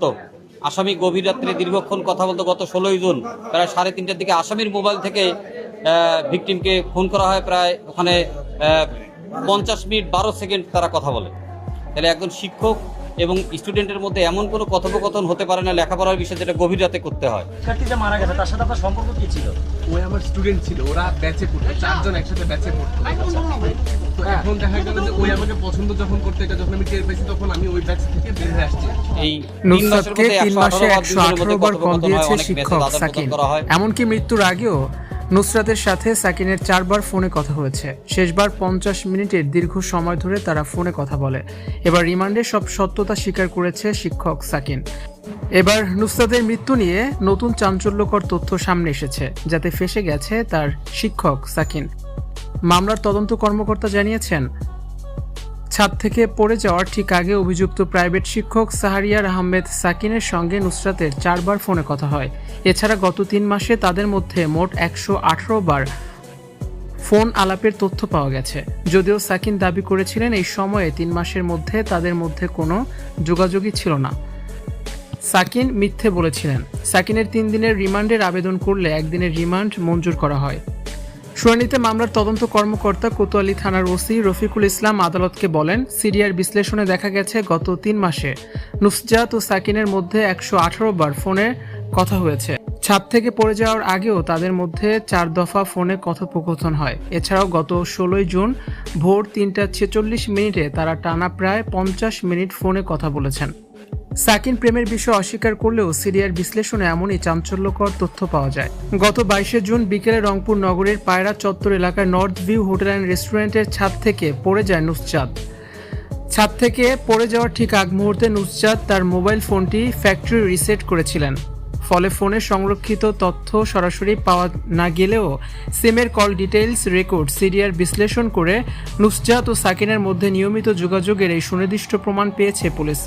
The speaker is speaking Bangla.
তো আসামি গভীর রাত্রে দীর্ঘক্ষণ কথা বলতে গত 16ই জুন প্রায় 3:30টার দিকে আসামির মোবাইল থেকে ভিকটিমকে ফোন করা হয়। প্রায় ওখানে 50 মিনিট 12 সেকেন্ড তারা কথা বলে। তাহলে একজন শিক্ষক এবং স্টুডেন্টের মধ্যে এমন কোনো কথোপকথন হতে পারে না লেখাপড়ার বিষয়ে, যেটা গভীর রাতে করতে হয়। শিক্ষার্থী যে মারা গেছে তার সাথে আপনার সম্পর্ক কি ছিল? ওই আমার স্টুডেন্ট ছিল, ওরা ব্যাচে পড়তো, 4 জন একসাথে ব্যাচে পড়তো। তো এখন দেখা গেল যে ওই আমাকে পছন্দ যখন করতে, এটা যখন আমি টের পেয়েছি তখন আমি ওই ব্যাচ থেকে বের হয়ে আসছি। এই নুসরাতকে 3 মাসে 118 বার কল দিয়েছে শিক্ষক সাকিন। এমনকি মৃত্যুর আগেও নুসরাতের সাথে সাকিনের 4 বার ফোনে কথা হয়েছে। শেষবার 50 মিনিটের দীর্ঘ সময় ধরে তারা ফোনে কথা বলে। এবার রিমান্ডে সব সত্যতা স্বীকার করেছে শিক্ষক সাকিন। এবার নুসরাতের মৃত্যু নিয়ে নতুন চাঞ্চল্যকর তথ্য সামনে এসেছে, যাতে ফেঁসে গেছে তার শিক্ষক সাকিন। মামলার তদন্ত কর্মকর্তা জানিয়েছেন, ছাদ থেকে পড়ে যাওয়ার ঠিক আগে অভিযুক্ত প্রাইভেট শিক্ষক সাহারিয়ার আহমেদ সাকিনের সঙ্গে নুসরাতের 4 বার ফোনে কথা হয়। এছাড়া গত 3 মাসে তাদের মধ্যে মোট 118 বার ফোন আলাপের তথ্য পাওয়া গেছে। যদিও সাকিন দাবি করেছিলেন এই সময়ে 3 মাসের মধ্যে তাদের মধ্যে কোনো যোগাযোগই ছিল না। সাকিন মিথ্যে বলেছিলেন। সাকিনের 3 দিনের রিমান্ডের আবেদন করলে 1 দিনের রিমান্ড মঞ্জুর করা হয়। শুনানিতে মামলার তদন্ত কর্মকর্তা কোতোয়ালি থানার ওসি রফিকুল ইসলাম আদালতকে বলেন, সিডিআর বিশ্লেষণে দেখা গেছে গত 3 মাসে নুসরাত ও সাকিনের মধ্যে 118 বার ফোনে কথা হয়েছে। ছাদ থেকে পড়ে যাওয়ার আগেও তাদের মধ্যে 4 দফা ফোনে কথোপকথন হয়। এছাড়াও গত 16ই জুন ভোর 3:46 তারা টানা প্রায় 50 মিনিট ফোনে কথা বলেছেন। সাকিন প্রেমের বিষয় অস্বীকার করলেও সিডিআর বিশ্লেষণে এমনই চাঞ্চল্যকর তথ্য পাওয়া যায়। গত 22 জুন বিকেলে রংপুর নগরের পায়রা চত্বর এলাকার নর্থ ভিউ হোটেল অ্যান্ড রেস্টুরেন্টের ছাদ থেকে পড়ে যায় নুসরাত। ছাদ থেকে পড়ে যাওয়ার ঠিক আগ মুহূর্তে নুসরাত তার মোবাইল ফোনটি ফ্যাক্টরি রিসেট করেছিলেন। ফলে ফোনে সংরক্ষিত তথ্য সরাসরি পাওয়া না গেলেও সিমের কল ডিটেইলস রেকর্ড সিডিআর বিশ্লেষণ করে নুসরাত ও সাকিনের মধ্যে নিয়মিত যোগাযোগের এই সুনির্দিষ্ট প্রমাণ পেয়েছে পুলিশ।